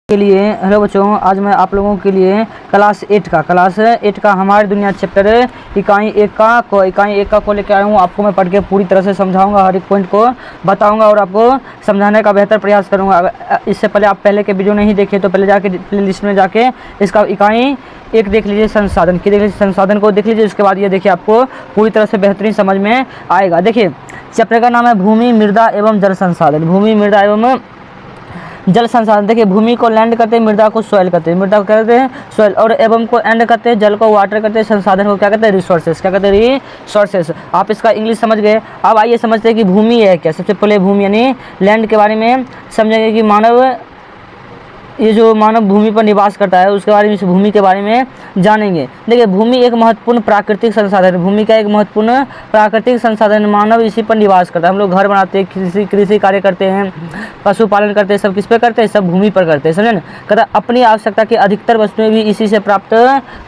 के लिए हेलो बच्चों, आज मैं आप लोगों के लिए क्लास 8 का हमारी दुनिया चैप्टर इकाई एक को लेकर आया हूँ। आपको मैं पढ़ के पूरी तरह से समझाऊंगा, हर एक पॉइंट को बताऊंगा और आपको समझाने का बेहतर प्रयास करूंगा। अगर इससे पहले आप पहले के वीडियो नहीं देखे तो पहले जाके प्ले लिस्ट में जाके इसका इकाई एक देख लीजिए, संसाधन को देख लीजिए। उसके बाद ये देखिए, आपको पूरी तरह से बेहतरीन समझ में आएगा। देखिए, चैप्टर का नाम है भूमि, मृदा एवं जल संसाधन। भूमि, मृदा एवं जल संसाधन। देखिए, भूमि को लैंड करते हैं, मृदा को सॉइल करते हैं, मृदा को क्या कहते हैं सॉइल, और एवं को एंड करते हैं, जल को वाटर करते हैं, संसाधन को क्या कहते हैं रिसोर्सेस। क्या कहते हैं रिसोर्सेस। आप इसका इंग्लिश समझ गए। अब आइए समझते हैं कि भूमि है क्या। सबसे पहले भूमि यानी लैंड के बारे में समझेंगे कि ये जो मानव भूमि पर निवास करता है उसके बारे में, इस भूमि के बारे में जानेंगे। देखिए, भूमि एक महत्वपूर्ण प्राकृतिक संसाधन है। भूमि का एक महत्वपूर्ण प्राकृतिक संसाधन, मानव इसी पर निवास करता है। हम लोग घर बनाते हैं, कृषि कार्य करते हैं, पशुपालन करते हैं, सब किस पे करते हैं, सब भूमि पर करते हैं। समझे ना। कहता अपनी आवश्यकता की अधिकतर वस्तुएं भी इसी से प्राप्त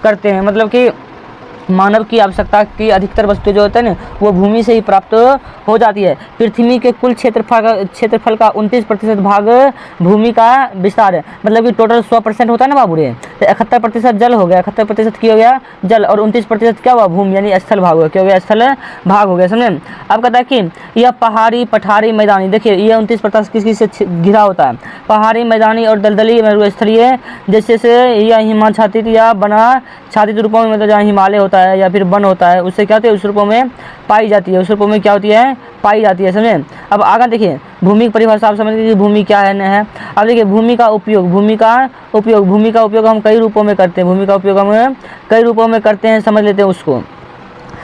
करते हैं। मतलब कि मानव की आवश्यकता की अधिकतर वस्तुएं जो होते हैं ना, वो भूमि से ही प्राप्त हो जाती है। पृथ्वी के कुल क्षेत्रफल का 29% भाग भूमि का विस्तार है। मतलब कि टोटल 100% होता है ना बाबू रे, तो 71% जल हो गया, 71% की हो गया जल, और 29% क्या हुआ भूमि यानी स्थल भाग हो गया। क्या हो गया, स्थल भाग हो गया। समझे। अब कहता है कि यह पहाड़ी, पठारी, मैदानी। देखिए, ये 29% किस से घिरा होता है, पहाड़ी, मैदानी और दलदली मरुस्थलीय जैसे से यह हिमाच्छादित या बनाच्छादित रूपों में, मतलब जहाँ हिमालय होता है या फिर वन होता है, उससे क्या होती है, उस रूपों में पाई जाती है। उस रूपों में क्या होती है, पाई जाती है। समझे। अब आगे देखिए, भूमि की परिभाषा आप समझ लीजिए, भूमि क्या है। अब देखिए, भूमि का उपयोग हम कई रूपों में करते हैं। भूमि का उपयोग हम कई रूपों में करते हैं, समझ लेते हैं उसको।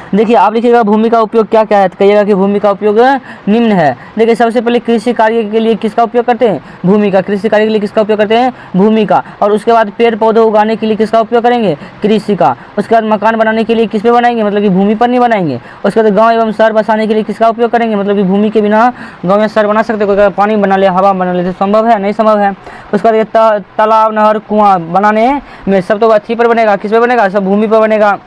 देखिए, आप लिखिएगा भूमि का उपयोग क्या क्या है, तो कहिएगा कि भूमि का उपयोग निम्न है। देखिए, सबसे पहले कृषि कार्य के लिए किसका उपयोग करते हैं, भूमि का। कृषि कार्य के लिए किसका उपयोग करते हैं, भूमि का। और उसके बाद पेड़ पौधे उगाने के लिए किसका उपयोग करेंगे, कृषि का। उसके बाद मकान बनाने के लिए किस पे बनाएंगे, मतलब कि भूमि पर नहीं बनाएंगे। उसके बाद गाँव एवं शहर बसाने के लिए किसका उपयोग करेंगे, मतलब कि भूमि के बिना गाँव या शहर बना सकते। कोई पानी बना ले, हवा बना ले, तो संभव है, नहीं संभव है। उसके बाद तालाब, नहर, कुआं बनाने में सब तो अथी पर बनेगा, किस पे बनेगा, सब भूमि पर बनेगा।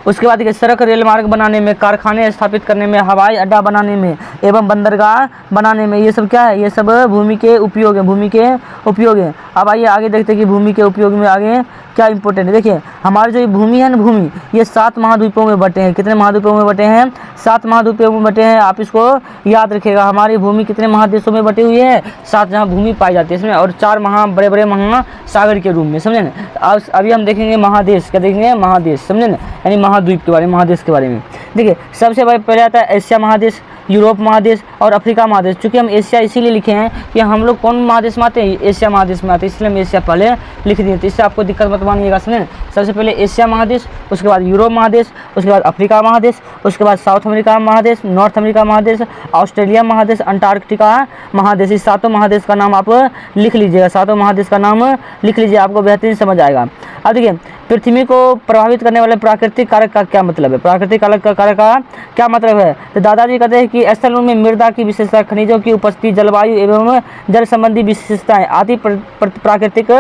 उसके बाद सड़क, रेल मार्ग बनाने में, कारखाने स्थापित करने में, हवाई अड्डा बनाने में एवं बंदरगाह बनाने में, ये सब क्या है, ये सब भूमि के उपयोग है, भूमि के उपयोग है। अब आइए आगे देखते हैं कि भूमि के उपयोग में आगे क्या इंपॉर्टेंट है। देखिए, हमारी जो भूमि है ना, भूमि ये 7 महाद्वीपों में बटे हैं। कितने महाद्वीपों में बटे हैं, 7 महाद्वीपों में बटे हैं। आप इसको याद रखिएगा। हमारी भूमि कितने महादेशों में बटी हुई है, 7 जहाँ भूमि पाई जाती है इसमें, और 4 बड़े बड़े महासागर के रूप में। समझे ना। अभी हम देखेंगे महादेश, क्या देखेंगे, महादेश। समझे ना, यानी महाद्वीप के बारे में, महादेश के बारे में। देखिए, सबसे पहले आता है एशिया महादेश, यूरोप महादेश और अफ्रीका महादेश। चूंकि हम एशिया इसीलिए लिखे हैं कि हम लोग कौन महादेश में आते हैं, एशिया महादेश में आते हैं, इसलिए हम एशिया पहले लिख दिए। तो इससे आपको दिक्कत मत मानिएगा। समझे। सबसे पहले एशिया महादेश, उसके बाद यूरोप महादेश, उसके बाद अफ्रीका महादेश, उसके बाद साउथ अमेरिका महादेश, नॉर्थ अमेरिका महादेश, ऑस्ट्रेलिया महादेश, अंटार्कटिका महादेश। इस 7 महादेश का नाम आप लिख लीजिएगा, 7 महादेश का नाम लिख लीजिए, आपको बेहतरीन समझ आएगा। अब देखिए, पृथ्वी को प्रभावित करने वाले प्राकृतिक कारक का क्या मतलब है, प्राकृतिक कारक का क्या मतलब है। तो दादाजी कहते हैं कि स्थलों में मृदा की विशेषता, खनिजों की उपस्थिति, जलवायु एवं जल संबंधी विशेषताएं आदि प्राकृतिक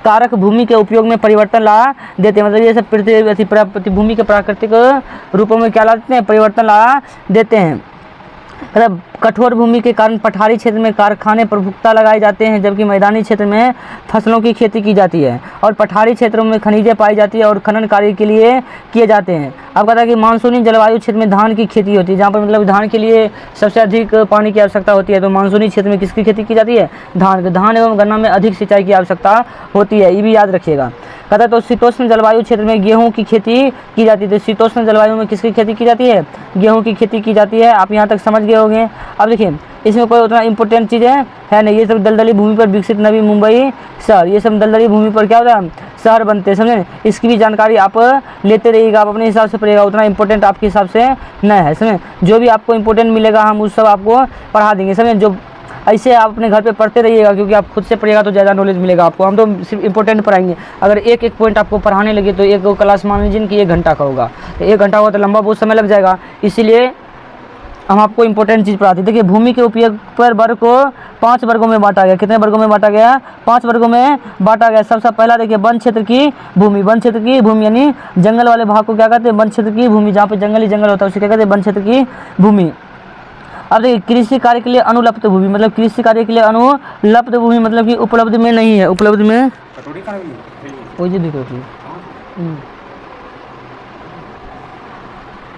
कारक भूमि के उपयोग में परिवर्तन ला देते हैं। मतलब ये सब भूमि के प्राकृतिक रूपों में क्या ला देते हैं, परिवर्तन ला देते हैं। मतलब कठोर भूमि के कारण पठारी क्षेत्र में कारखाने प्रमुखता लगाए जाते हैं, जबकि मैदानी क्षेत्र में फसलों की खेती की जाती है, और पठारी क्षेत्रों में खनिजें पाई जाती है और खनन कार्य के लिए किए जाते हैं। अब कहता है कि मानसूनी जलवायु क्षेत्र में धान की खेती होती है, जहाँ पर मतलब धान के लिए सबसे अधिक पानी की आवश्यकता होती है। तो मानसूनी क्षेत्र में किसकी खेती की जाती है, धान एवं गन्ना में अधिक सिंचाई की आवश्यकता होती है, ये भी याद रखिएगा। कहता है तो शीतोष्ण जलवायु क्षेत्र में गेहूं की खेती की जाती है। तो शीतोष्ण जलवायु में किसकी खेती की जाती है, गेहूं की खेती की जाती है। आप यहाँ तक समझ गए होंगे। अब देखिए, इसमें कोई उतना इंपॉर्टेंट चीज़ है नहीं। ये सब दलदली भूमि पर विकसित नवी मुंबई शहर, ये सब दलदली भूमि पर क्या होता है, शहर बनते हैं। समझे। इसकी भी जानकारी आप लेते रहिएगा, आप अपने हिसाब से पढ़िएगा, उतना इंपॉर्टेंट आपके हिसाब से नहीं है। समझे। जो भी आपको इंपॉर्टेंट मिलेगा हम उस सब आपको पढ़ा देंगे। समझे। जो ऐसे आप अपने घर पे पढ़ते रहिएगा, क्योंकि आप खुद से पढ़िएगा तो ज़्यादा नॉलेज मिलेगा आपको। हम तो सिर्फ इंपॉर्टेंट पढ़ाएंगे। अगर एक एक पॉइंट आपको पढ़ाने लगे तो एक क्लास मान लीजिए कि 1 घंटा का होगा, तो 1 घंटा होगा तो लंबा बहुत समय लग जाएगा। इसीलिए हम आपको इंपॉर्टेंट चीज़ पढ़ाते हैं। देखिए, भूमि के उपयोग पर वर्ग को 5 वर्गों में बांटा गया। कितने वर्गों में बांटा गया, 5 वर्गों में बांटा गया। सबसे पहला देखिए, वन क्षेत्र की भूमि। वन क्षेत्र की भूमि यानी जंगल वाले भाग को क्या कहते हैं, वन क्षेत्र की भूमि। जहाँ पे जंगल ही जंगल होता है उसे क्या कहते हैं, वन क्षेत्र की भूमि। अब देखिए कृषि कार्य के लिए अनुपलब्ध भूमि, मतलब कृषि कार्य के लिए अनुपलब्ध भूमि मतलब कि उपलब्ध में नहीं है, उपलब्ध में कोई जी दिक्कत नहीं।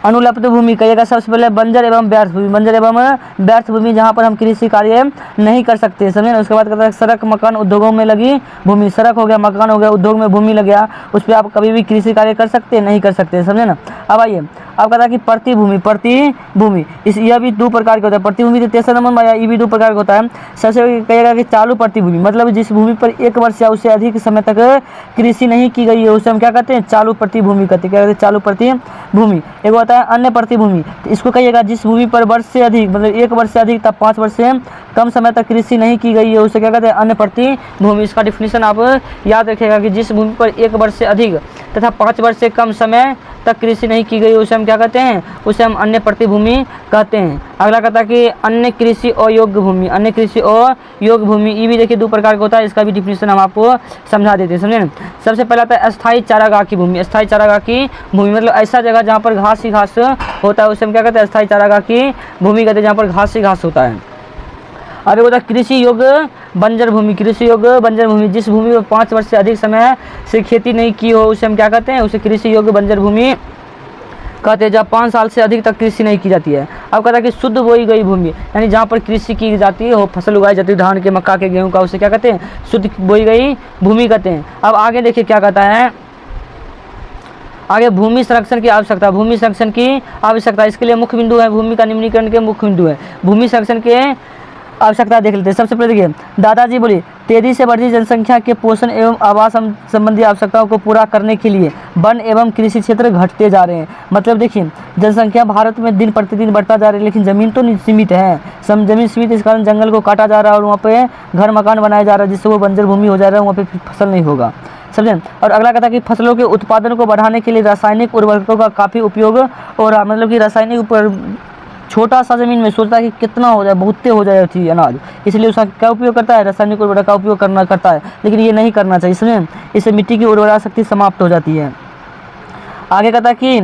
अनुपलब्ध भूमि कहिएगा सबसे पहले बंजर एवं व्यर्थ भूमि, बंजर एवं व्यर्थ भूमि जहाँ पर हम कृषि कार्य नहीं कर सकते, समझे ना। उसके बाद कहता है सड़क मकान उद्योगों में लगी भूमि, सड़क हो गया, मकान हो गया, उद्योग में भूमि लग गया, उस पर आप कभी भी कृषि कार्य कर सकते नहीं कर सकते, समझे ना। अब आइए अब कहता है कि प्रतिभूमि, प्रतिभूमि इस यह भी दो प्रकार के होता है, प्रतिभूमि तो तेसर नंबर में आया, ये भी दो प्रकार का होता है। सबसे कहेगा कि चालू प्रतिभूमि, मतलब जिस भूमि पर 1 वर्ष या उससे अधिक समय तक कृषि नहीं की गई है उसे हम क्या कहते हैं, चालू प्रतिभूमि कहते हैं, क्या कहते हैं, चालू प्रतिभूमि। एक होता है अन्य प्रतिभूमि, तो इसको कहिएगा जिस भूमि पर वर्ष से अधिक, मतलब 1 वर्ष से अधिक तब 5 वर्ष से कम समय तक कृषि नहीं की गई है उसे क्या कहते हैं, अन्य प्रतिभूमि। इसका डिफिनीशन आप याद रखिएगा कि जिस भूमि पर 1 वर्ष से अधिक तथा 5 वर्ष से कम समय तक कृषि नहीं की गई उसे हम क्या कहते हैं, उसे हम अन्य प्रतिभूमि कहते हैं। अगला कहता है कि अन्य कृषि अयोग्य भूमि, अन्य कृषि अयोग्य भूमि, ये भी देखिए 2 प्रकार का होता है, इसका भी डिफिनीशन हम आपको समझा देते हैं, समझे ना। सबसे पहला आता है अस्थायी चारागाह की भूमि, अस्थायी चारागाह की भूमि मतलब ऐसा जगह जहाँ पर घास ही घास होता है उसे हम क्या कहते हैं, अस्थायी चारागाह की भूमि कहते हैं, जहाँ पर घास ही घास होता है। अब एक होता है कृषि योग्य बंजर भूमि, कृषि योग्य बंजर भूमि जिस भूमि में 5 वर्ष से अधिक समय से खेती नहीं की हो उसे हम क्या कहते हैं, उसे कृषि योग्य बंजर भूमि कहते हैं, जहाँ 5 साल से अधिक तक कृषि नहीं की जाती है। अब कहता है कि शुद्ध बोई गई भूमि, यानी जहाँ पर कृषि की जाती है, वो फसल उगाई जाती है धान के, मक्का के, गेहूँ का, उसे क्या कहते हैं, शुद्ध बोई गई भूमि कहते हैं। अब आगे देखिए क्या कहता है, आगे भूमि संरक्षण की आवश्यकता, भूमि संरक्षण की आवश्यकता, इसके लिए मुख्य बिंदु है, भूमि का निम्नीकरण के मुख्य बिंदु है, भूमि संरक्षण के आवश्यकता देख लेते हैं। सबसे पहले देखिए दादाजी बोले तेजी से बढ़ती जनसंख्या के पोषण एवं आवास संबंधी आवश्यकताओं को पूरा करने के लिए वन एवं कृषि क्षेत्र घटते जा रहे हैं। मतलब देखिए जनसंख्या भारत में दिन प्रतिदिन बढ़ता जा रहा है, लेकिन ज़मीन तो सीमित है, ज़मीन सीमित, इस कारण जंगल को काटा जा रहा है और वहाँ पे घर मकान बनाया जा रहा है, जिससे वो बंजर भूमि हो जा रहा है, वहाँ पे फसल नहीं होगा, समझें। और अगला कहता है कि फसलों के उत्पादन को बढ़ाने के लिए रासायनिक उर्वरकों का काफ़ी उपयोग हो रहा, मतलब कि रासायनिक छोटा सा ज़मीन में सोचता है कि कितना हो जाए, बहुते हो जाए थी अनाज, इसलिए उसका क्या उपयोग करता है, रासायनिक उर्वरक का उपयोग करता है, लेकिन ये नहीं करना चाहिए, इसमें इससे मिट्टी की उर्वरा शक्ति समाप्त हो जाती है। आगे कहता है कि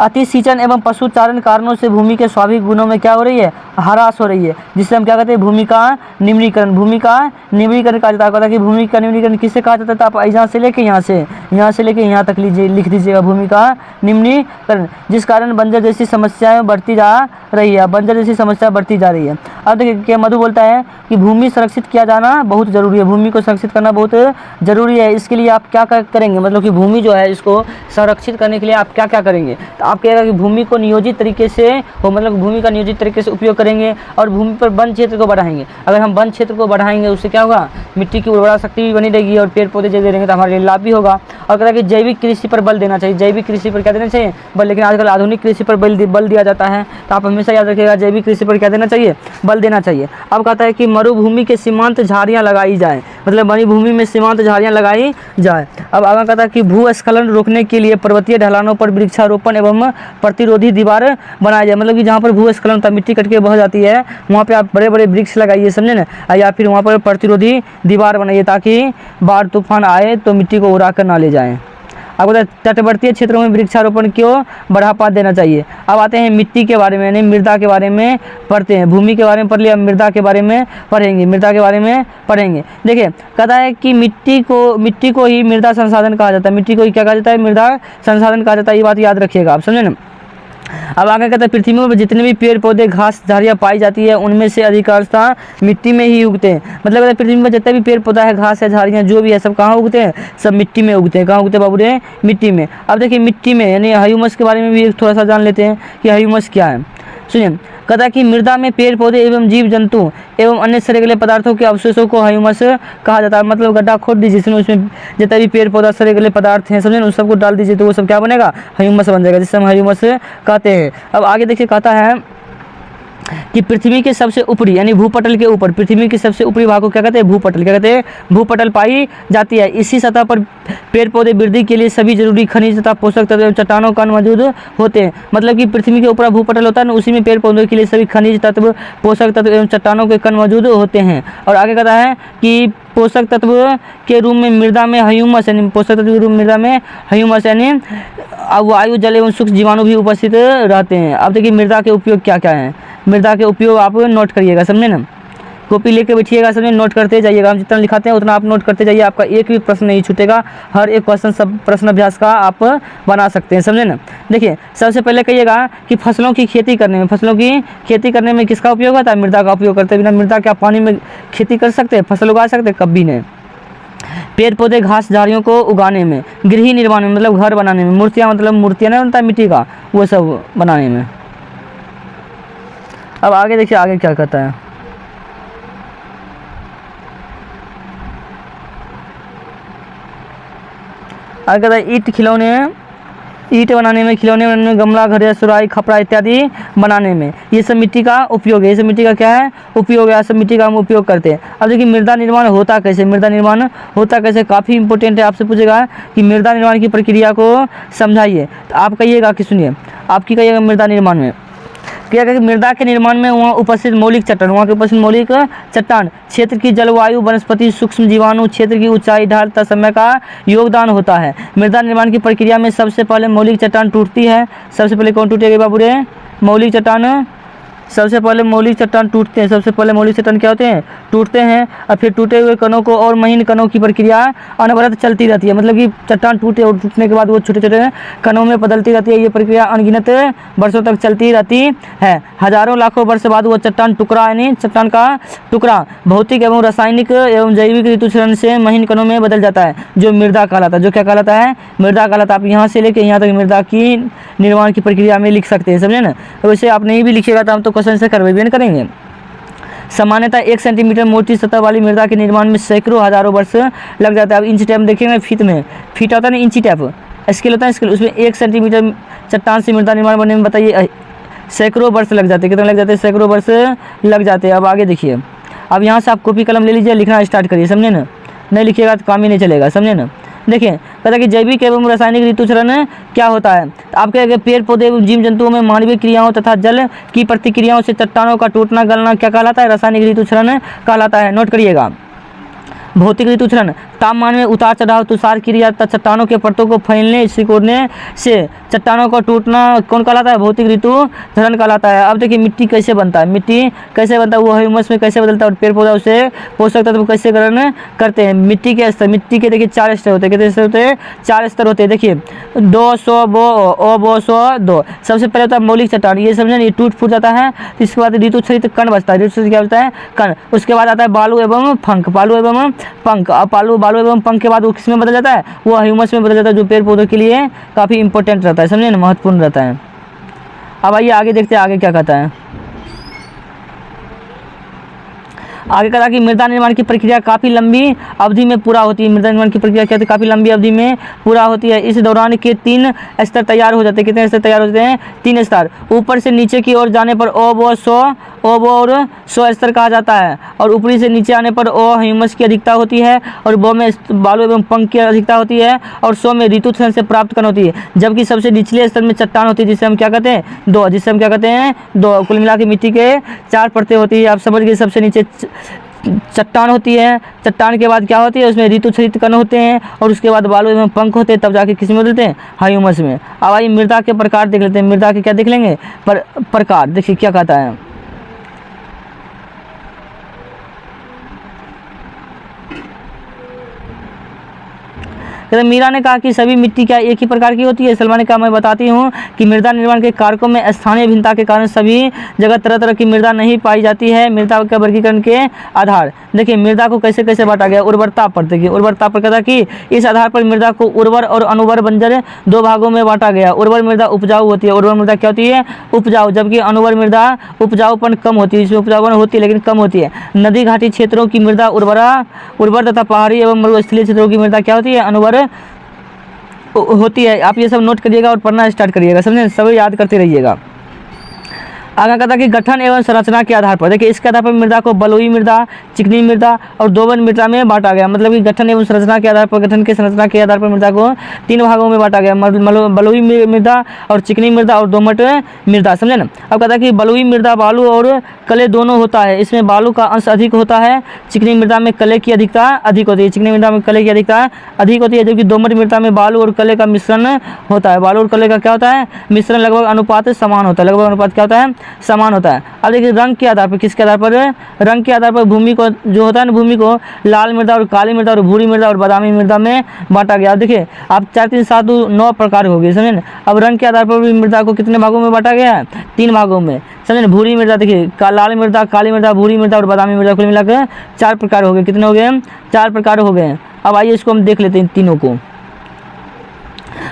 अति सिंचन एवं पशुचारण कारणों से भूमि के स्वाभाविक गुणों में क्या हो रही है, ह्रास हो रही है, जिससे हम क्या कहते हैं, भूमि का निम्नीकरण, भूमि का निम्नीकरण कहा जाता है। कि भूमि का निम्नीकरण किससे कहा जाता है, तो आप यहाँ से लेके यहाँ से लेके यहाँ तक लीजिए, लिख दीजिएगा भूमि का निम्नीकरण, जिस कारण बंजर जैसी समस्याएं बढ़ती जा रही है, बंजर जैसी समस्या बढ़ती जा रही है। अब देखिए क्या मधु बोलता है कि भूमि संरक्षित किया जाना बहुत ज़रूरी है, भूमि को संरक्षित करना बहुत ज़रूरी है। इसके लिए आप क्या करेंगे, मतलब कि भूमि जो है इसको संरक्षित करने के लिए आप क्या क्या करेंगे, तो आप कहेगा कि भूमि को नियोजित तरीके से हो, मतलब भूमि का नियोजित तरीके से उपयोग करेंगे और भूमि पर वन क्षेत्र को बढ़ाएंगे। अगर हम वन क्षेत्र को बढ़ाएंगे उससे क्या होगा, मिट्टी की उर्वरा शक्ति भी बनी रहेगी और पेड़ पौधे जैसे रहेंगे तो हमारे लिए लाभ भी होगा। और कहता है कि जैविक कृषि पर बल देना चाहिए, जैविक कृषि पर क्या देना चाहिए, बल, लेकिन आजकल आधुनिक कृषि पर बल दिया जाता है, तो आप हमेशा याद रखिएगा जैविक कृषि पर क्या देना चाहिए, बल देना चाहिए। अब कहता है कि मरुभूमि के सीमांत झाड़ियाँ लगाई जाए, मतलब मरुभूमि में सीमांत झाड़ियाँ लगाई जाए। अब आगे कहता है कि भूस्खलन रोकने के लिए पर्वतीय ढलानों पर वृक्षारोपण एवं प्रतिरोधी दीवार बनाया जाए, मतलब कि जहाँ पर भूस्खलन होता है, मिट्टी कट के बह जाती है, वहाँ पे आप बड़े बड़े वृक्ष लगाइए, समझे ना, या फिर वहाँ पर प्रतिरोधी दीवार बनाइए ताकि बाढ़ तूफान आए तो मिट्टी को उड़ा कर ना ले जाएं। अब तटवर्तीय क्षेत्रों में वृक्षारोपण क्यों बढ़ावा देना चाहिए। अब आते हैं मिट्टी के बारे में, यानी मृदा के बारे में पढ़ते हैं, भूमि के बारे में पढ़ लिया, मृदा के बारे में पढ़ेंगे, मृदा के बारे में पढ़ेंगे। देखिए कहता है कि मिट्टी को ही मृदा संसाधन कहा जाता है, मिट्टी को ही क्या कहा जाता है, मृदा संसाधन कहा जाता है, ये बात याद रखिएगा आप, समझे ना। अब आगे कहता है पृथ्वी में जितने भी पेड़ पौधे घास झाड़ियाँ पाई जाती है उनमें से अधिकांशतः मिट्टी में ही उगते हैं, मतलब पृथ्वी में जितना भी पेड़ पौधा है, घास है, झाड़ियाँ जो भी है, सब कहाँ उगते हैं, सब मिट्टी में उगते हैं। कहाँ उगते हैं बाबू रे, मिट्टी में। अब देखिए मिट्टी में यानी ह्यूमस के बारे में भी थोड़ा सा जान लेते हैं कि ह्यूमस क्या है। सुनिए कहता है कि मृदा में पेड़ पौधे एवं जीव जंतु एवं अन्य सड़े पदार्थों के अवशेषों को ह्यूमस कहा जाता है। मतलब गड्ढा खोद दीजिए, उसमें जितना भी पेड़ पौधा सड़े पदार्थ हैं, समझे ना, उस सबको डाल दीजिए तो वो सब क्या बनेगा, ह्यूमस बन जाएगा, जिससे हम ह्यूमस कहते हैं। अब आगे देखिए कहता है कि पृथ्वी के सबसे ऊपरी यानी भूपटल के ऊपर, पृथ्वी के सबसे ऊपरी भाग को क्या कहते हैं, भूपटल, क्या कहते हैं, भूपटल पाई जाती है। इसी सतह पर पेड़ पौधे वृद्धि के लिए सभी जरूरी खनिज तथा पोषक तत्व एवं चट्टानों कण मौजूद होते हैं। मतलब कि पृथ्वी के ऊपर भूपटल होता है ना, उसी में पेड़ पौधों के लिए सभी खनिज तत्व, पोषक तत्व एवं चट्टानों के कण मौजूद होते हैं। और आगे कहता है कि पोषक तत्व के रूप में मृदा में ह्यूमस यानी पोषक तत्व के रूप में मृदा में ह्यूमस यानी वायु, जल एवं सूक्ष्म जीवाणु भी उपस्थित रहते हैं। अब देखिए मृदा के उपयोग क्या क्या हैं। मृदा के उपयोग आप नोट करिएगा, समझे ना, कॉपी लेके बैठिएगा, समझे, नोट करते जाइएगा। हम जितना लिखाते हैं उतना आप नोट करते जाइए, आपका एक भी प्रश्न नहीं छूटेगा। हर एक क्वेश्चन सब प्रश्न अभ्यास का आप बना सकते हैं, समझे ना। देखिए सबसे पहले कहिएगा कि फसलों की खेती करने में किसका उपयोग होता है? मृदा का उपयोग करते हैं। बिना मृदा के आप पानी में खेती कर सकते हैं, फसल उगा सकते हैं? कभी नहीं। पेड़ पौधे घास झाड़ियों को उगाने में, गृह निर्माण में मतलब घर बनाने में, मूर्तियाँ मतलब मूर्तियाँ नहीं बनता है मिट्टी का, वो सब बनाने में। अब आगे देखिए आगे क्या कहता है। आगे कहता है ईंट बनाने में, खिलौने बनाने में, गमला, घड़िया, सुराही, खपड़ा इत्यादि बनाने में, ये सब मिट्टी का उपयोग है। ये सब मिट्टी का क्या है? उपयोग है। सब मिट्टी का हम उपयोग करते हैं। अब देखिए मृदा निर्माण होता कैसे? मृदा निर्माण होता कैसे काफ़ी इंपॉर्टेंट है। आपसे पूछेगा कि मृदा निर्माण की प्रक्रिया को समझाइए, तो आप कहिएगा कि सुनिए, आपकी कहिएगा मृदा निर्माण में क्या कि मृदा के निर्माण में वहाँ उपस्थित मौलिक चट्टान, क्षेत्र की जलवायु, वनस्पति, सूक्ष्म जीवाणु, क्षेत्र की ऊंचाई, ढाल तथा समय का योगदान होता है। मृदा निर्माण की प्रक्रिया में सबसे पहले मौलिक चट्टान टूटती है। सबसे पहले कौन टूटेगी बाबू रे? मौलिक चट्टान। सबसे पहले मौलिक चट्टान टूटते हैं। सबसे पहले मौलिक चट्टान क्या होते हैं? टूटते हैं। और फिर टूटे हुए कणों को और महीन कणों की प्रक्रिया अनवरत चलती रहती है। मतलब कि चट्टान टूटे और टूटने के बाद वो छोटे छोटे कणों में बदलती रहती है। ये प्रक्रिया अनगिनत वर्षों तक चलती रहती है। हजारों लाखों वर्ष बाद वो चट्टान का टुकड़ा भौतिक एवं रासायनिक एवं जैविक ऋतुचरण से महीन कणों में बदल जाता है, जो मृदा कहलाता है। जो क्या कहलाता है? मृदा कहलाता है। आप यहाँ से लेके यहाँ तक मृदा की निर्माण की प्रक्रिया में लिख सकते हैं, समझे ना। वैसे आप नहीं भी लिखिएगा तो हम तो क्वेश्चन से करवेबेन करेंगे। सामान्यतः 1 सेंटीमीटर मोटी सतह वाली मृदा के निर्माण में सैकड़ों हजारों वर्ष लग जाता है। अब इंच टेप देखेंगे, फीट होता है ना, इंची टेप स्केल होता है, स्केल, उसमें 1 सेंटीमीटर चट्टान से मृदा निर्माण बनने में बताइए सैकड़ों वर्ष लग जाते हैं। कितने लग जाते हैं? सैकड़ों वर्ष लग जाते हैं। अब आगे देखिए, अब यहाँ से आप कॉपी कलम ले लीजिए, लिखना स्टार्ट करिए, समझे ना। नहीं लिखिएगा तो काम ही नहीं चलेगा, समझे ना। देखिए कहता कि जैविक एवं रासायनिक ऋतुचरण क्या होता है? तो आपके पेड़ पौधे एवं जीव जंतुओं में मानवीय क्रियाओं तथा जल की प्रतिक्रियाओं से चट्टानों का टूटना गलना क्या कहलाता है? रासायनिक ऋतुचरण कहलाता है। नोट करिएगा। भौतिक ऋतुचरण तापमान में उतार चढ़ाव, तुषार क्रिया तथा चट्टानों के परतों को फैलने सिकुड़ने से चट्टानों का टूटना कौन कहलाता है? भौतिक ऋतुचरण कहलाता है। अब देखिए मिट्टी कैसे बनता है, वो ह्यूमस में कैसे बदलता है, और पेड़ पौधा उसे पोषक तत्व कैसे ग्रहण करते हैं। मिट्टी के स्तर, मिट्टी के देखिए 4 स्तर होते हैं। कितने स्तर होते हैं? 4 स्तर होते हैं। देखिए 200 बो 100 सबसे पहले होता है मौलिक चट्टान, ये समझे, ये टूट फूट जाता है। इसके बाद ऋतुचरित कण बचता है। ऋतुचरित क्या होता है? कण। उसके बाद आता है बालू एवं पंख, अब बालू एवं पंख के बाद वो किस में बदल जाता है? वो ह्यूमस में बदल जाता है, जो पेड़ पौधों के लिए काफ़ी इंपॉर्टेंट रहता है, समझे ना, महत्वपूर्ण रहता है। अब आइए आगे देखते हैं आगे क्या कहता है। आगे कहा कि मृदा निर्माण की प्रक्रिया काफ़ी लंबी अवधि में पूरा होती है। मृदा निर्माण की प्रक्रिया क्या होती है? काफ़ी लंबी अवधि में पूरा होती है। इस दौरान के 3 स्तर तैयार हो जाते हैं। कितने स्तर तैयार होते हैं? 3 स्तर। ऊपर से नीचे की ओर जाने पर ओ वो 100 स्तर कहा जाता है, और ऊपरी से नीचे आने पर ओ ह्यूमस की अधिकता होती है, और बो में बालू एवं पंख की अधिकता होती है, और 100 में ऋतुचरण से प्राप्त कण होती है। जबकि सबसे निचले स्तर में चट्टान होती है, जिसे हम क्या कहते हैं? दो। कुल मिला के मिट्टी के 4 परतें होती है। आप समझ गए। सबसे नीचे चट्टान होती है, चट्टान के बाद क्या होती है? उसमें ऋतुचरित कण होते हैं, और उसके बाद बालू एवं पंख होते हैं, तब जाके किस में बदलते हैं? ह्यूमस में। अब आइए मृदा के प्रकार देख लेते हैं। मृदा के क्या देख लेंगे? प्रकार। देखिए क्या कहता है। मीरा ने कहा कि सभी मिट्टी क्या एक ही प्रकार की होती है? सलमा ने कहा मैं बताती हूँ कि मृदा निर्माण के कारकों में स्थानीय भिन्नता के कारण सभी जगह तरह तरह की मृदा नहीं पाई जाती है। मृदा के वर्गीकरण के आधार। देखिए मृदा को कैसे कैसे बांटा गया? उर्वरता पर। देखिए उर्वरता पर कहता कि इस आधार पर मृदा को उर्वर और अनुवर बंजर 2 भागों में बांटा गया। उर्वर मृदा उपजाऊ होती है। उर्वर मृदा क्या होती है? उपजाऊ। जबकि अनुवर मृदा उपजाऊपन कम होती है। इसमें उपजाऊपन होती है लेकिन कम होती है। नदी घाटी क्षेत्रों की मृदा उर्वर तथा पहाड़ी एवं मरुस्थलीय क्षेत्रों की मृदा क्या होती है? अनुवर होती है। आप ये सब नोट करिएगा और पढ़ना स्टार्ट करिएगा, समझे? सब याद करते रहिएगा। आगे कहता है कि गठन एवं संरचना के आधार पर, देखिए इसके आधार पर मृदा को बलुई मृदा, चिकनी मृदा और दोमट मृदा में बांटा गया। मतलब कि गठन एवं संरचना के आधार पर, गठन के संरचना के आधार पर मृदा को 3 भागों में बांटा गया, बलुई मृदा और चिकनी मृदा और दोमट मृदा, समझे ना। अब कहता है कि बलुई मृदा बालू और कले दोनों होता है, इसमें बालू का अंश अधिक होता है, चिकनी मृदा में कले की अधिकता अधिक होती है, चिकनी मृदा में कले की अधिकता अधिक होती है, जबकि दोमट मृदा में बालू और कले का मिश्रण होता है। बालू और कले का क्या होता है, मिश्रण, लगभग अनुपात समान होता है, लगभग अनुपात क्या होता है, समान होता है। अब देखिए रंग के आधार पर, किसके आधार पर, रंग के आधार पर भूमि को जो होता है ना, भूमि को लाल मृदा और काली मृदा और भूरी मृदा और बादामी मृदा में बांटा गया। देखिए आप 4 3 7 9 प्रकार हो गए, समझे ना। अब रंग के आधार पर भी मृदा को कितने भागों में बांटा गया है, 3 भागों में, समझे ना। भूरी मृदा, देखिए लाल मृदा, काली मृदा, भूरी मृदा और बादामी मृदा, कुल मिलाकर 4 प्रकार हो गए। कितने हो गए, 4 प्रकार हो गए। अब आइए इसको हम देख लेते हैं तीनों को।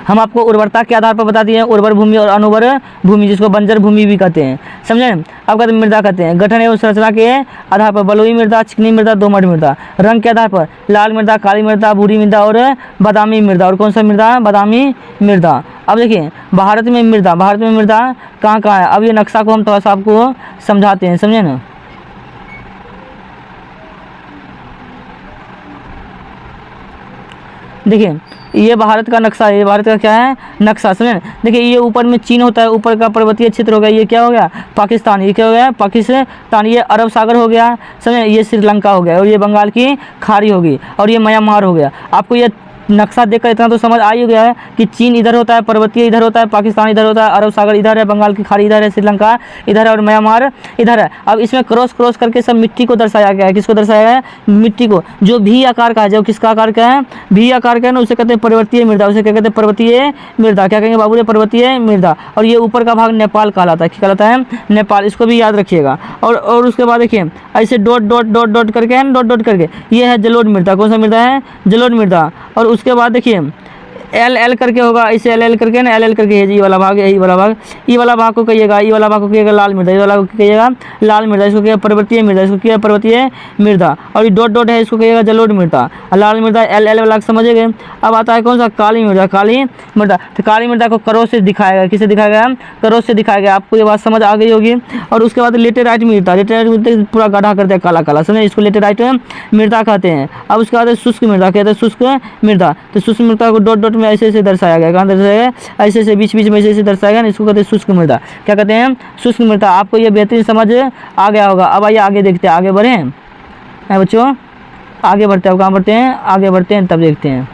हम आपको उर्वरता के आधार पर बता दिए हैं, उर्वर भूमि और अनुर्वर भूमि, जिसको बंजर भूमि भी कहते हैं, समझे। अब कहते हैं मृदा कहते हैं गठन एवं संरचना के आधार पर बलुई मृदा, चिकनी मृदा, दोमट मृदा। रंग के आधार पर लाल मृदा, काली मृदा, भूरी मृदा और बादामी मृदा। और कौन सा मृदा, बादामी मृदा। अब देखिए भारत में मृदा कहाँ कहाँ है, अब ये नक्शा को हम थोड़ा सा आपको समझाते हैं, समझे ना। देखिए ये भारत का नक्शा है, ये भारत का क्या है, नक्शा, समझे। देखिए ये ऊपर में चीन होता है, ऊपर का पर्वतीय क्षेत्र हो गया, ये क्या हो गया, पाकिस्तान, ये क्या हो गया, पाकिस्तान, ये अरब सागर हो गया, समझे, ये श्रीलंका हो गया, और ये बंगाल की खाड़ी होगी, और ये म्यांमार हो गया। आपको ये नक्शा देखकर इतना तो समझ आ ही गया है कि चीन इधर होता है, पर्वतीय इधर होता है, पाकिस्तान इधर होता है, अरब सागर इधर है, बंगाल की खाड़ी इधर है, श्रीलंका इधर है और म्यांमार इधर है। अब इसमें क्रॉस करके सब मिट्टी को दर्शाया गया है। किसको दर्शाया है, मिट्टी को, जो भी आकार का है, जो किसका आकार का है, भी आकार का है ना, उसे कहते हैं पर्वतीय मृदा, उसे क्या कहते हैं, पर्वतीय मृदा। क्या कहेंगे बाबू, पर्वतीय मृदा। और ये ऊपर का भाग नेपाल कहलाता है, क्या कहलाता है, नेपाल, इसको भी याद रखिएगा। और उसके बाद देखिए ऐसे डॉट करके है, डॉट करके, ये है जलोढ़ मृदा। कौन सा मृदा है, जलोढ़ मृदा। और उसके बाद देखिए एल करके होगा, ऐसे एल करके ना, एल करके है, ये वाला भाग, यही वाला भाग, ई वाला भाग को कहिएगा, ई वाला भाग को कहिएगा लाल मृदा, ये वाला को कहिएगा लाल मृदा, इसको कहिएगा पर्वतीय मृदा, इसको कहिएगा पर्वतीय मृदा। और ये डॉट है, इसको कहिएगा जलोढ़ मृदा, लाल मृदा, एल वाला समझे गए। अब आता है कौन सा, काली मृदा, काली मृदा। तो काली मृदा को करों से दिखाया गया, किसे दिखाया गया, करों से दिखाया गया। आपको ये बात समझ आ गई होगी। और उसके बाद लेटेराइट मृदा, लेटेराइट मृदा पूरा गाढ़ा कर दिया, काला काला, समझे, इसको लेटेराइट मृदा कहते हैं। अब उसके बाद शुष्क मृदा कहते हैं, शुष्क मृदा। तो शुष्क मृदा को डॉट में ऐसे दर्शाया गया, कहाँ दर्शाया गया, ऐसे बीच में ऐसे दर्शाया गया, इसको कहते हैं शुष्क मृदा। क्या कहते हैं, शुष्क मृदा। आपको ये बेहतरीन समझ आ गया होगा। अब आइए आगे देखते हैं, आगे बढ़ें बच्चों, आगे बढ़ते हैं। कहाँ बढ़ते हैं, आगे बढ़ते हैं, तब देखते हैं।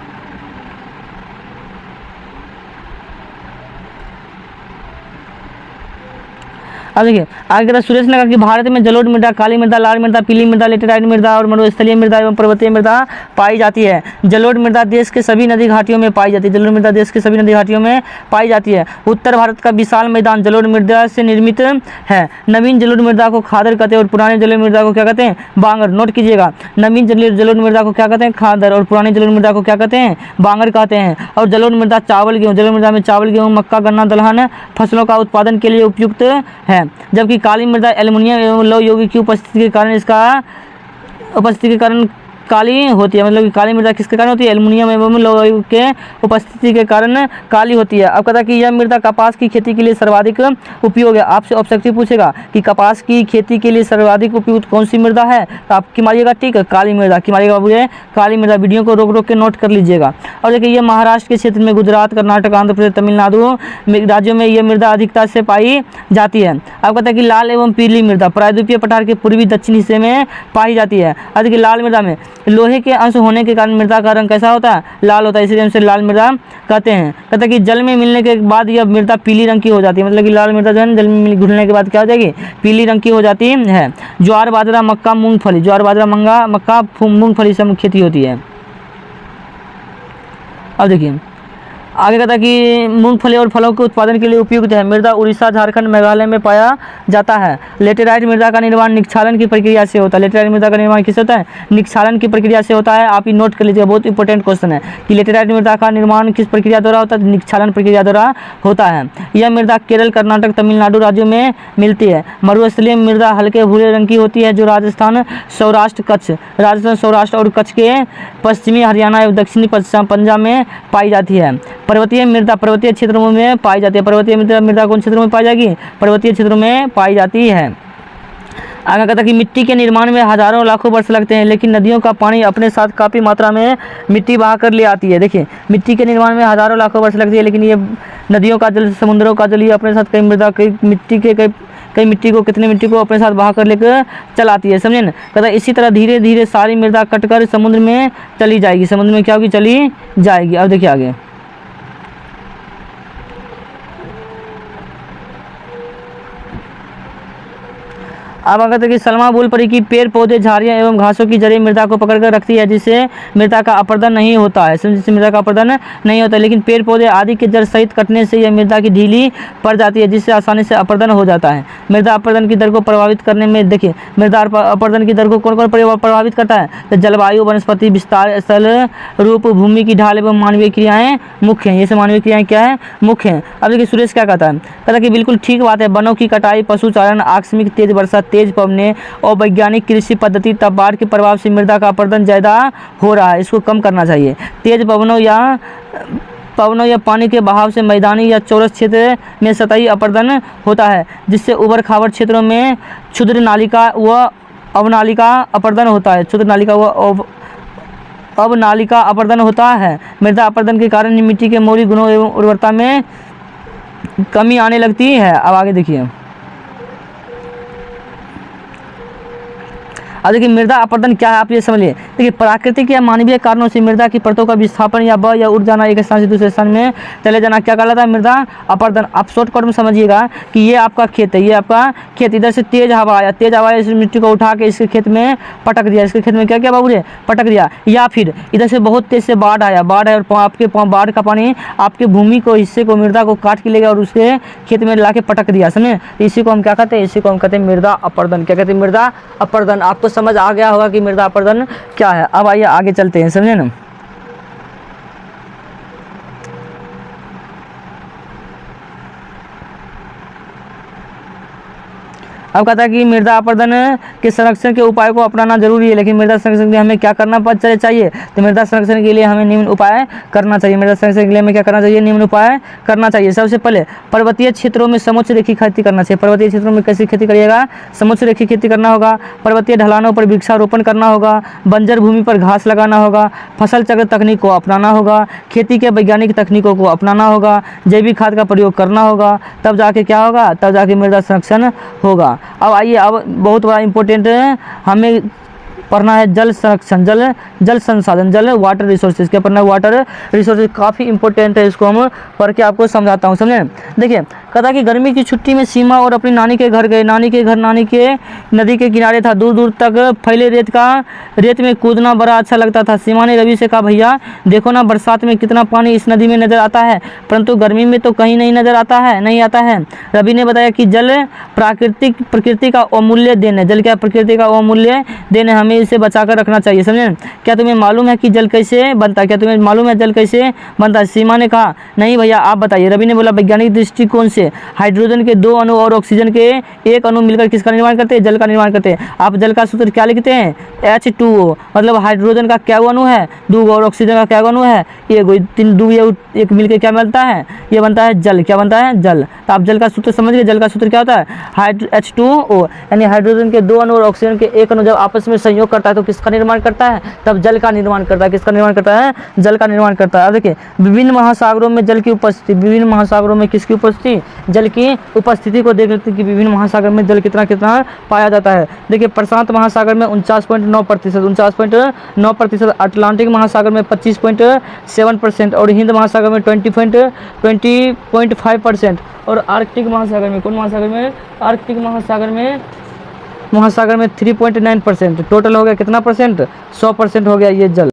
अब देखिए आगे कहता सुरेश ने कहा कि भारत में जलोढ़ मृदा, काली मृदा, लाल मृदा, पीली मृदा, लेटेराइट मृदा और मरुस्थलीय मृदा एवं पर्वतीय मृदा पाई जाती है। जलोढ़ मृदा देश के सभी नदी घाटियों में पाई जाती है, जलोढ़ मृदा देश के सभी नदी घाटियों में पाई जाती है। उत्तर भारत का विशाल मैदान जलोढ़ मृदा से निर्मित है। नवीन जलोढ़ मृदा को खादर कहते हैं और पुराने जलोढ़ मृदा को क्या कहते हैं, बांगर। नोट कीजिएगा, नवीन जलोढ़ मृदा को क्या कहते हैं, खादर, और पुरानी जलोढ़ मृदा को क्या कहते हैं, बांगर कहते हैं। और जलोढ़ मृदा चावल गेहूँ, जलोढ़ मृदा में चावल गेहूँ, मक्का, गन्ना, दलहन फसलों का उत्पादन के लिए उपयुक्त है। जबकि काली मृदा एल्युमिनियम एवं लौह यौगिक की उपस्थिति के कारण काली होती है। मतलब कि काली मृदा किसके कारण होती है, एल्युमिनियम एवं लौह यौगिक के उपस्थिति के कारण काली होती है। अब कहता है कि यह मृदा कपास की खेती के लिए सर्वाधिक उपयोग है। आपसे ऑब्जेक्टिव पूछेगा कि कपास की खेती के लिए सर्वाधिक उपयुक्त कौन सी मृदा है, तो आप की मारिएगा, ठीक है, काली मृदा की मारिएगा बाबू, काली मृदा। वीडियो को रोक के नोट कर लीजिएगा। और देखिए ये महाराष्ट्र के क्षेत्र में, गुजरात, कर्नाटक, आंध्र प्रदेश, तमिलनाडु राज्यों में यह मृदा अधिकता से पाई जाती है। अब कहता है कि लाल एवं पीली मृदा प्रायद्वीपीय पठार के पूर्वी दक्षिण हिस्से में पाई जाती है। अब देखिए लाल मृदा में लोहे के अंश होने के कारण मृदा का रंग कैसा होता है, लाल होता है, इसलिए हम इसे लाल मृदा कहते हैं। कहते हैं कि जल में मिलने के बाद यह मृदा पीली रंग की हो जाती है। मतलब कि लाल मृदा जो है जल में घुलने के बाद क्या हो जाएगी, पीली रंग की हो जाती है। ज्वार, बाजरा, मक्का, मूंगफली, ज्वार, बाजरा, मक्का, मूंगफली सब खेती होती है। अब देखिए आगे कहता है कि मूंगफली और फलों के उत्पादन के लिए उपयुक्त है। मृदा उड़ीसा, झारखंड, मेघालय में पाया जाता है। लेटेराइट मृदा का निर्माण निक्षालन की प्रक्रिया से होता है। लेटेराइट मृदा का निर्माण किससे होता है, निक्षालन की प्रक्रिया से होता है। आप ये नोट कर लीजिएगा, बहुत इंपॉर्टेंट क्वेश्चन है कि लेटेराइट मृदा का निर्माण किस प्रक्रिया द्वारा होता है, निक्षालन प्रक्रिया द्वारा होता है। यह मृदा केरल, कर्नाटक, तमिलनाडु राज्यों में मिलती है। मरुस्थलीय मृदा हल्के भूरे रंग की होती है, जो राजस्थान, सौराष्ट्र और कच्छ के पश्चिमी हरियाणा एवं दक्षिणी पंजाब में पाई जाती है। पर्वतीय मृदा पर्वतीय क्षेत्रों में पाई जाती है। पर्वतीय मृदा कौन क्षेत्रों में पाई जाएगी? पर्वतीय क्षेत्रों में पाई जाती है। आगे कहता है कि मिट्टी के निर्माण में हजारों लाखों वर्ष लगते हैं, लेकिन नदियों का पानी अपने साथ काफ़ी मात्रा में मिट्टी बहा कर ले आती है। देखिए, मिट्टी के निर्माण में हजारों लाखों वर्ष लगती है, लेकिन ये नदियों का जल, समुद्रों का जल, ये अपने साथ कई मृदा, कई मिट्टी को, कितने मिट्टी को अपने साथ बहा कर लेकर चलाती है। समझे ना? कहता है इसी तरह धीरे धीरे सारी मृदा कटकर समुद्र में चली जाएगी। समुद्र में क्या होगी? चली जाएगी। अब देखिए आगे, अब अगर कि सलमा बोल पड़ी कि पेड़ पौधे, झाड़ियाँ एवं घासों की जड़ें मृदा को पकड़कर रखती है, जिससे मृदा का अपरदन नहीं होता है। जिससे मृदा का अपरदन नहीं होता है, लेकिन पेड़ पौधे आदि के जड़ सहित कटने से यह मृदा की ढीली पड़ जाती है, जिससे आसानी से अपरदन हो जाता है। मृदा अपरदन की दर को प्रभावित करने में, देखिए, मृदा अपरदन की दर को कौन कौन प्रभावित करता है? तो जलवायु, वनस्पति विस्तार, स्थल रूप, भूमि की ढाल एवं मानवीय क्रियाएं मुख्य हैं। ये सब मानवीय क्रियाएं क्या है? मुख्य हैं। अब देखिए सुरेश क्या कहता है? कहता है कि बिल्कुल ठीक बात है। वनों की कटाई, पशुचारण, आकस्मिक तेज वर्षा, तेज पवने और वैज्ञानिक कृषि पद्धति, तब बाढ़ के प्रभाव से मृदा का अपरदन ज़्यादा हो रहा है। इसको कम करना चाहिए। तेज पवनों या पानी के बहाव से मैदानी या चौरस क्षेत्र में सतही अपरदन होता है, जिससे उबड़ खाबड़ क्षेत्रों में क्षुद्र नालिका व अवनालिका अपरदन होता है। क्षुद्र नालिका व अवनालिका अपरदन होता है। मृदा अपरदन के कारण मिट्टी के मौलिक गुणों एवं उर्वरता में कमी आने लगती है। अब आगे देखिए, अब देखिए मृदा अपरदन क्या है, आप ये समझिए। देखिए, प्राकृतिक या मानवीय कारणों से मृदा की परतों का विस्थापन या बह या उड़ जाना, एक स्थान से दूसरे स्थान में चले जाना, क्या कहलाता है? मृदा अपरदन। आप शॉर्टकट में समझिएगा कि ये आपका खेत है, ये आपका खेत, इधर से तेज हवा आया, तेज हवा इस मिट्टी को उठा के इसके खेत में पटक दिया। इसके खेत में क्या किया बाबू रे? पटक दिया। या फिर इधर से बहुत तेज से बाढ़ आया, बाढ़ है और आपके बाढ़ का पानी आपके भूमि को, हिस्से को, मृदा को काट के लेगा और उसके खेत में ला के पटक दिया। समझे? इसी को हम क्या कहते हैं? इसी को हम कहते हैं मृदा अपरदन। क्या कहते हैं? मृदा अपरदन। आपको समझ आ गया होगा कि मृदा अपरदन क्या है। अब आइए आगे चलते हैं, समझे ना? अब कहता है कि मृदा अपरदन के संरक्षण के उपाय को अपनाना जरूरी है, लेकिन मृदा संरक्षण के लिए हमें क्या करना चाहिए? तो मृदा संरक्षण के लिए हमें निम्न उपाय करना चाहिए। मृदा संरक्षण के लिए हमें क्या करना चाहिए? निम्न उपाय करना चाहिए। सबसे पहले पर्वतीय क्षेत्रों में समुच्च रेखी खेती करना चाहिए। पर्वतीय क्षेत्रों में कैसी खेती करिएगा? समुच्च रेखी खेती करना होगा। पर्वतीय ढलानों पर वृक्षारोपण करना होगा। बंजर भूमि पर घास लगाना होगा। फसल चक्र तकनीक को अपनाना होगा। खेती के वैज्ञानिक तकनीकों को अपनाना होगा। जैविक खाद का प्रयोग करना होगा। तब जाके क्या होगा? तब जाके मृदा संरक्षण होगा। अब आइए, अब बहुत बड़ा इंपॉर्टेंट हमें पढ़ना है जल संरक्षण, जल संसाधन, जल वाटर रिसोर्सेज। क्या पढ़ना है? वाटर रिसोर्सेज काफ़ी इंपॉर्टेंट है। इसको हम पढ़ के आपको समझाता हूँ, समझे? देखिए, कहता कि गर्मी की छुट्टी में सीमा और अपनी नानी के घर गए। नानी के नदी के किनारे था। दूर दूर तक फैले रेत में कूदना बड़ा अच्छा लगता था। सीमा ने रवि से कहा, भैया देखो ना, बरसात में कितना पानी इस नदी में नजर आता है, परंतु गर्मी में तो कहीं नहीं नजर आता है, नहीं आता है। रवि ने बताया कि जल प्रकृति का अमूल्य देन है। जल क्या? प्रकृति का अमूल्य देन है, हमें इसे बचाकर रखना चाहिए। समझे? क्या तुम्हें मालूम है कि जल कैसे बनता है? क्या तुम्हें मालूम है जल कैसे बनता है? सीमा ने कहा, नहीं भैया आप बताइए। रवि ने बोला, वैज्ञानिक दृष्टिकोण से हाइड्रोजन के 2 अणु और ऑक्सीजन के 1 अणु मिलकर किसका निर्माण करते हैं? जल का निर्माण करते हैं। आप जल का सूत्र क्या लिखते हैं? H2O। मतलब हाइड्रोजन का क्या अणु है? 2 और ऑक्सीजन का क्या अणु है? 1। 3 2 1 मिलकर क्या बनता है? ये बनता है जल। क्या बनता है? जल। तो आप जल का सूत्र समझ गए। जल का सूत्र क्या होता है? H2O, यानी हाइड्रोजन के 2 अणु और ऑक्सीजन के 1 अणु जब आपस में संयोग करता है तो किसका निर्माण करता है? तब जल का निर्माण करता है। किसका निर्माण करता है? जल का निर्माण करता है। अब देखिए, विभिन्न महासागरों में जल की उपस्थिति, विभिन्न महासागरों में किसकी उपस्थिति? जल की उपस्थिति को देख लेते हैं कि विभिन्न महासागर में जल कितना कितना पाया जाता है। देखिए, प्रशांत महासागर में 49.9%, अटलांटिक महासागर में 25.7% और हिंद महासागर में 20.5% और आर्कटिक महासागर में, कौन महासागर में? आर्कटिक महासागर में 3.9%। टोटल हो गया कितना परसेंट? 100% हो गया ये जल।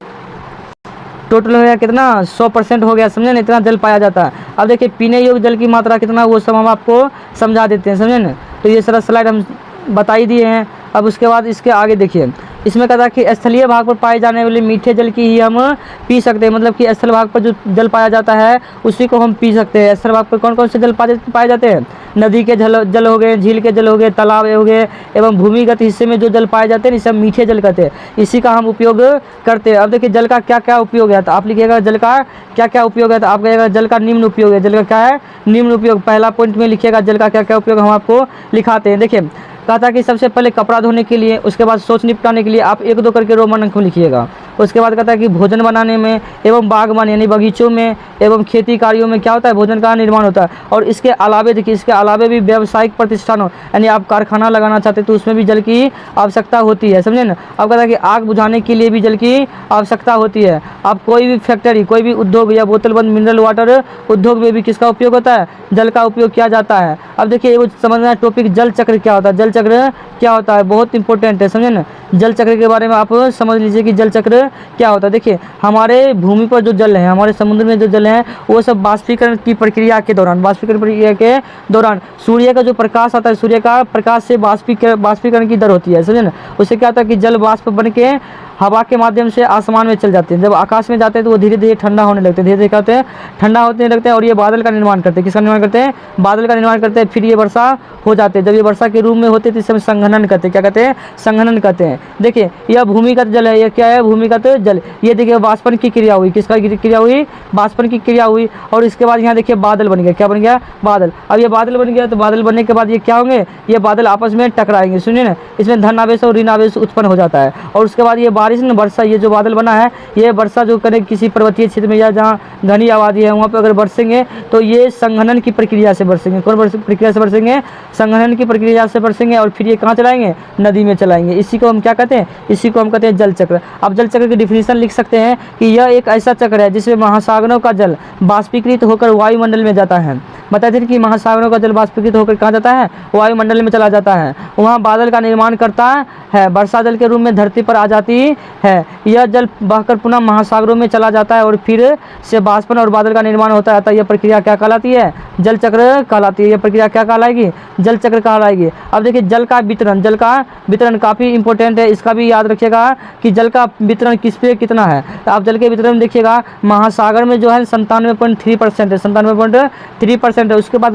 टोटल हो गया कितना? 100% हो गया। समझे ना? इतना जल पाया जाता है। अब देखिए, पीने योग्य जल की मात्रा कितना, वो सब हम आपको समझा देते हैं, समझे ना? तो ये सारा स्लाइड हम बता ही दिए हैं। अब उसके बाद इसके आगे देखिए, इसमें कहता है कि स्थलीय भाग पर पाए जाने वाले मीठे जल की ही हम पी सकते हैं, मतलब कि स्थल भाग पर जो जल पाया जाता है उसी को हम पी सकते हैं। स्थल भाग पर कौन कौन से जल पाए जाते हैं? नदी के जल हो गए, झील के जल हो गए, तालाब हो गए, एवं भूमिगत हिस्से में जो जल पाए जाते हैं इसे हम मीठे जल कहते हैं, इसी का हम उपयोग करते हैं। अब देखिए जल का क्या क्या उपयोग है, तो आप लिखिएगा जल का क्या क्या उपयोग है, तो आप कहिएगा जल का निम्न उपयोग है। जल का क्या है? निम्न उपयोग। पहला पॉइंट में लिखिएगा जल का क्या क्या उपयोग हम आपको लिखाते हैं। देखिए कहता कि सबसे पहले कपड़ा धोने के लिए, उसके बाद शौच निपटाने के लिए, आप एक दो करके रोमन अंक में लिखिएगा। उसके बाद कहता है कि भोजन बनाने में एवं बागवानी यानी बगीचों में एवं खेती कार्यों में क्या होता है? भोजन का निर्माण होता है। और इसके अलावे देखिए, इसके अलावे भी व्यावसायिक प्रतिष्ठानों यानी आप कारखाना लगाना चाहते हैं तो उसमें भी जल की आवश्यकता होती है, समझे ना। अब कहता है कि आग बुझाने के लिए भी जल की आवश्यकता होती है। आप कोई भी फैक्ट्री, कोई भी उद्योग या बोतलबंद मिनरल वाटर उद्योग में भी किसका उपयोग होता है? जल का उपयोग किया जाता है। अब देखिए वो समझना है टॉपिक जल चक्र क्या होता है। जल चक्र क्या होता है, बहुत इंपॉर्टेंट है, समझे ना। जल चक्र के बारे में आप समझ लीजिए कि जल चक्र क्या होता है। देखिए हमारे भूमि पर जो जल है, हमारे समुद्र में जो जल है, वो सब बाष्पीकरण की प्रक्रिया के दौरान, बाष्पीकरण प्रक्रिया के दौरान सूर्य का जो प्रकाश आता है, सूर्य का प्रकाश से बाष्पीकरण की दर होती है, समझे ना। उससे क्या होता है कि जल वाष्प बन के हवा के माध्यम से आसमान में चल जाते हैं। जब आकाश में जाते हैं तो वो धीरे धीरे ठंडा होने लगते हैं, धीरे धीरे क्या होते हैं? ठंडा होने लगते हैं और ये बादल का निर्माण करते हैं। किसका निर्माण करते हैं? बादल का निर्माण करते हैं। फिर ये वर्षा हो जाते हैं। जब ये वर्षा के रूप में होते हैं तो इसे हम संघनन कहते हैं। क्या कहते हैं? संघनन कहते हैं। देखिए यह भूमिगत जल है। यह क्या है? भूमिगत जल। ये देखिए वाष्पन की क्रिया हुई। किसका क्रिया हुई? वाष्पन की क्रिया हुई। और इसके बाद यहाँ देखिए बादल बन गया। क्या बन गया? बादल। अब ये बादल बन गया तो बादल बनने के बाद ये क्या होंगे? ये बादल आपस में टकराएंगे, सुनिए ना। इसमें धन आवेश और ऋण आवेश उत्पन्न हो जाता है। और उसके बाद ये बारिश न वर्षा, ये जो बादल बना है ये वर्षा जो करें किसी पर्वतीय क्षेत्र में या जहाँ घनी आबादी है वहाँ पर अगर बरसेंगे तो ये संघनन की प्रक्रिया से बरसेंगे। कौन प्रक्रिया से बरसेंगे? संघनन की प्रक्रिया से बरसेंगे और फिर ये कहाँ चलाएंगे? नदी में चलाएंगे। इसी को हम क्या कहते हैं? इसी को हम कहते हैं जल चक्र। अब जल चक्र की डिफिनीशन लिख सकते हैं कि यह एक ऐसा चक्र है जिसमें महासागरों का जल बाष्पीकृत होकर वायुमंडल में जाता है। बताते थे कि महासागरों का जल बाष्पीकृत होकर कहाँ जाता है? वायुमंडल में चला जाता है। वहाँ बादल का निर्माण करता है, वर्षा जल के रूप में धरती पर आ जाती है। यह जल बहकर पुनः महासागरों में चला जाता है और फिर से बाष्पन और बादल का निर्माण होता है। अतः यह प्रक्रिया क्या कहलाती है? जल चक्र कहलाती है। यह प्रक्रिया क्या कहलाएगी? जल चक्र कहलाएगी। अब देखिए जल का वितरण, जल का वितरण काफ़ी इंपॉर्टेंट है, इसका भी याद रखिएगा कि जल का वितरण किस पे कितना है। तो आप जल के वितरण में देखिएगा महासागर में जो है 97.3% है, 97.3% है। उसके बाद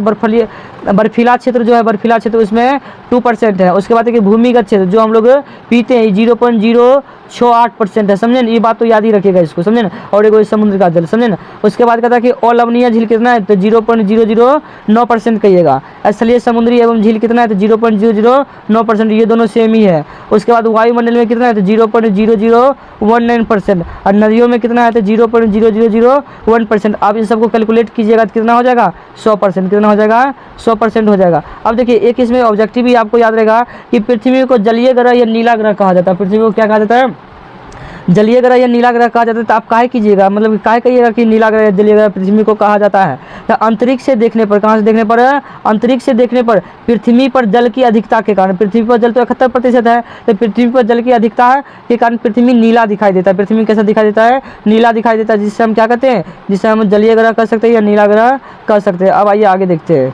बर्फीला क्षेत्र जो है, बर्फीला क्षेत्र उसमें 2% है। उसके बाद देखिए भूमिगत क्षेत्र जो हम लोग पीते हैं 0.068% है, समझे ना। ये बात तो याद ही रखिएगा इसको, समझे ना। और एक समुद्र का जल, समझे ना। उसके बाद कहता है कि अलवणीय झील कितना है? तो 0.009% कहिएगा। स्थलीय समुद्री एवं झील कितना है? तो 0.009%, ये दोनों सेम ही है। उसके बाद वायुमंडल में कितना है? तो 0.0019%। और नदियों में कितना है? तो 0.0001%। आप इन सबको कैलकुलेट कीजिएगा तो कितना हो जाएगा? 100%। कितना हो जाएगा? 100% हो जाएगा। अब देखिए एक इसमें ऑब्जेक्टिव भी आपको याद रहेगा कि पृथ्वी को जलीय ग्रह या नीला ग्रह कहा जाता है। पृथ्वी को क्या कहा जाता है? जलीय ग्रह या नीला ग्रह कहा जाता है। तो आप काहे कीजिएगा, मतलब काहे कहिएगा कि नीला ग्रह या जलीय ग्रह पृथ्वी को कहा जाता है? तो अंतरिक्ष से देखने पर, कहाँ से देखने पर? अंतरिक्ष से देखने पर पृथ्वी पर जल की अधिकता के कारण, पृथ्वी पर जल तो 71% है, तो पृथ्वी पर जल की अधिकता के कारण पृथ्वी नीला दिखाई देता है। पृथ्वी कैसा दिखाई देता है? नीला दिखाई देता है, जिससे हम क्या कहते हैं? जिससे हम जलीय ग्रह कह सकते हैं या नीला ग्रह कह सकते हैं। अब आइए आगे देखते हैं।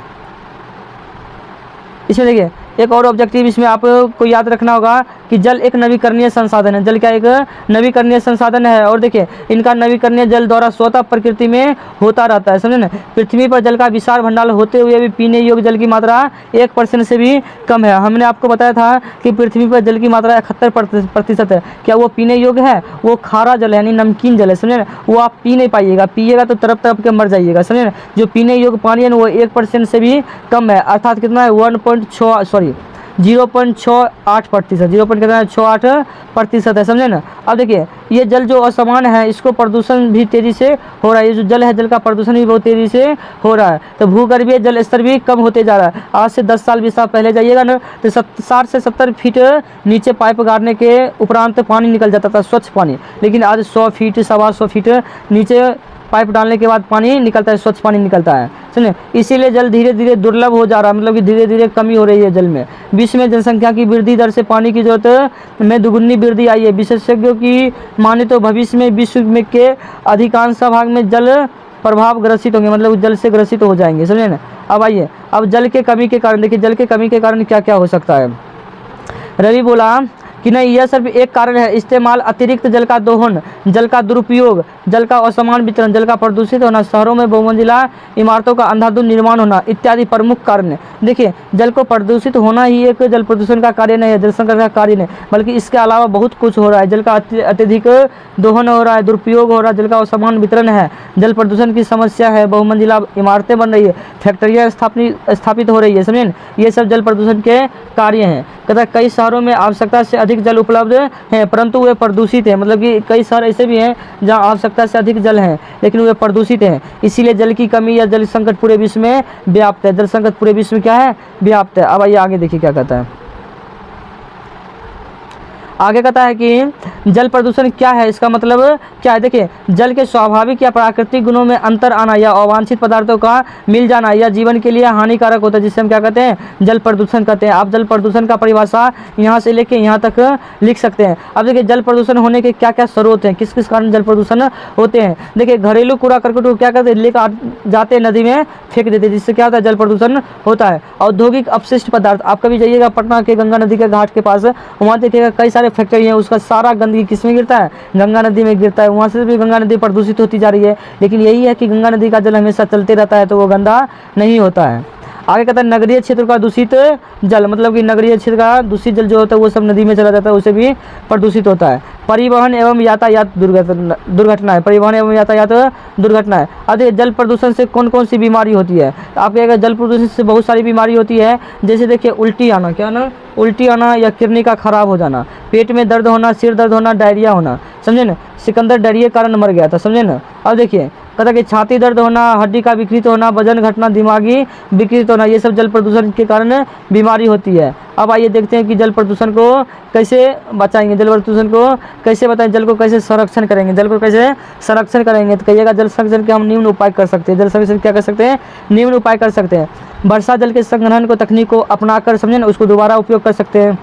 इसमें देखिए एक और ऑब्जेक्टिव इसमें आपको याद रखना होगा कि जल एक नवीकरणीय संसाधन है। जल क्या एक नवीकरणीय संसाधन है। और देखिए इनका नवीकरणीय जल द्वारा स्वतः प्रकृति में होता रहता है, समझे ना। पृथ्वी पर जल का विशाल भंडार होते हुए भी पीने योग्य जल की मात्रा 1% से भी कम है। हमने आपको बताया था कि पृथ्वी पर जल की मात्रा 71% है। क्या वो पीने योग्य है? वो खारा जल है यानी नमकीन जल है, समझे ना। वो आप पी नहीं पाइएगा, पिएगा तो तरफ तरफ के मर जाइएगा, समझे ना। जो पीने योग्य पानी है ना वो 1% से भी कम है, अर्थात कितना है? 0.68%, 0.68% है, समझे ना। अब देखिए ये जल जो असमान है इसको प्रदूषण भी तेजी से हो रहा है। ये जो जल है जल का प्रदूषण भी बहुत तेजी से हो रहा है। तो भूगर्भीय जल स्तर भी कम होते जा रहा है। आज से 10 साल 20 साल पहले जाइएगा ना तो 60 से 70 फीट नीचे पाइप गाड़ने के उपरांत पानी निकल जाता था, स्वच्छ पानी। लेकिन आज 100 फीट 125 फीट नीचे पाइप डालने के बाद पानी निकलता है, स्वच्छ पानी निकलता है, सुनिए। इसीलिए जल धीरे धीरे दुर्लभ हो जा रहा है, मतलब कि धीरे धीरे कमी हो रही है जल में। विश्व में जनसंख्या की वृद्धि दर से पानी की जरूरत में दुगुनी वृद्धि आई है। विशेषज्ञों की माने तो भविष्य में विश्व में के अधिकांश भाग में जल प्रभाव ग्रसित होंगे, मतलब जल से ग्रसित हो जाएंगे, समझे ना। अब आइए अब जल के कमी के कारण देखिए, जल के कमी के कारण क्या क्या हो सकता है। रवि बोला कि नहीं, यह सिर्फ एक कारण है, इस्तेमाल, अतिरिक्त जल का दोहन, जल का दुरुपयोग, जल का असमान वितरण, जल का प्रदूषित होना, शहरों में बहुमंजिला इमारतों का अंधाधुंध निर्माण होना इत्यादि प्रमुख कारण है। देखिए, जल को प्रदूषित होना ही एक जल प्रदूषण का कार्य नहीं है, जल संकट का कार्य नहीं, बल्कि इसके अलावा बहुत कुछ हो रहा है। जल का अत्यधिक दोहन हो रहा है, दुरुपयोग हो रहा है, जल का असमान वितरण है, जल प्रदूषण की समस्या है, बहुमंजिला इमारतें बन रही है, फैक्ट्रियाँ स्थापित हो रही है, समझे, ये सब जल प्रदूषण के कार्य हैं। कहता है कई शहरों में आवश्यकता से अधिक जल उपलब्ध है परंतु वे प्रदूषित है, मतलब कि कई शहर ऐसे भी हैं जहां आवश्यकता से अधिक जल है लेकिन वे प्रदूषित हैं, इसीलिए जल की कमी या जल संकट पूरे विश्व में व्याप्त है। जल संकट पूरे विश्व में क्या है, व्याप्त है। अब आइए आगे देखिए क्या कहता है। आगे कहता है कि जल प्रदूषण क्या है, इसका मतलब क्या है। देखिए, जल के स्वाभाविक या प्राकृतिक गुणों में अंतर आना या अवांछित पदार्थों का मिल जाना या जीवन के लिए हानिकारक होता है, जिससे हम क्या कहते हैं, जल प्रदूषण कहते हैं। आप जल प्रदूषण का परिभाषा यहाँ से लेके यहाँ तक लिख सकते हैं। अब देखिए, जल प्रदूषण होने के क्या क्या स्रोत हैं, किस किस कारण जल प्रदूषण होते हैं। देखिए, घरेलू कूड़ा करकट को क्या करते हैं, लेकर जाते नदी में फेंक देते, जिससे क्या होता है, जल प्रदूषण होता है। औद्योगिक अपशिष्ट पदार्थ, आप कभी जाइएगा पटना के गंगा नदी के घाट के पास, वहाँ देखिएगा कई सारे फैक्ट्री है, उसका सारा गंदगी किस में गिरता है, गंगा नदी में गिरता है। वहाँ से भी गंगा नदी प्रदूषित होती जा रही है, लेकिन यही है कि गंगा नदी का जल हमेशा चलते रहता है तो वो गंदा नहीं होता है। आगे कहता है नगरीय क्षेत्र का दूषित जल, मतलब कि नगरीय क्षेत्र का दूषित जल जो होता है वो सब नदी में चला जाता है, उसे भी प्रदूषित होता है। परिवहन एवं यातायात दुर्घटनाएं, परिवहन एवं यातायात दुर्घटनाएं। अब जल प्रदूषण से कौन कौन सी बीमारी होती है, आपके अगर जल प्रदूषण से बहुत सारी बीमारी होती है, जैसे देखिए उल्टी आना, क्या ना, उल्टी आना या किडनी का खराब हो जाना, पेट में दर्द होना, सिर दर्द होना, डायरिया होना, समझे ना। सिकंदर डायरिया कारण मर गया था, समझे ना। अब देखिए कहता कि छाती दर्द होना, हड्डी का विकृत होना, वजन घटना, दिमागी विकृत होना, ये सब जल प्रदूषण के कारण बीमारी होती है। अब आइए देखते हैं कि जल प्रदूषण को कैसे बचाएंगे, जल प्रदूषण को कैसे बताएं, जल को कैसे संरक्षण करेंगे, जल को कैसे संरक्षण करेंगे। तो कहिएगा जल संरक्षण के हम निम्न उपाय कर सकते हैं। जल संरक्षण क्या कर सकते हैं, निम्न उपाय कर सकते हैं। वर्षा जल के संग्रहण को तकनीक को अपनाकर, समझे ना, उसको दोबारा उपयोग कर सकते हैं।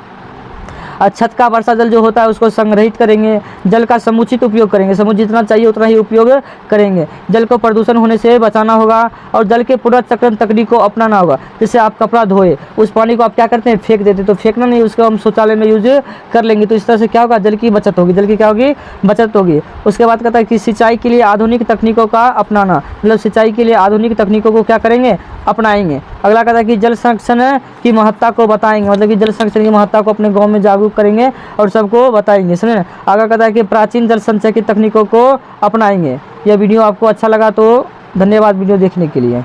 छत का वर्षा जल जो होता है उसको संग्रहित करेंगे। जल का समुचित उपयोग करेंगे, समुचित जितना चाहिए उतना ही उपयोग करेंगे। जल को प्रदूषण होने से बचाना होगा और जल के पुनर्चक्रण तकनीक को अपनाना होगा। जैसे आप कपड़ा धोए, उस पानी को आप क्या करते हैं, फेंक देते, तो फेंकना नहीं, उसको हम शौचालय में यूज कर लेंगे। तो इस तरह से क्या होगा, जल की बचत होगी, जल की क्या होगी, बचत होगी। उसके बाद कहता है कि सिंचाई के लिए आधुनिक तकनीकों का अपनाना, मतलब सिंचाई के लिए आधुनिक तकनीकों को क्या करेंगे, अपनाएंगे। अगला कहता है कि जल संरक्षण की महत्ता को बताएंगे, मतलब कि जल संरक्षण की महत्ता को अपने गाँव में जागरूक करेंगे और सबको बताएंगे, समझे। आगे कहता है कि प्राचीन जल संचय की तकनीकों को अपनाएंगे। यह वीडियो आपको अच्छा लगा तो धन्यवाद वीडियो देखने के लिए।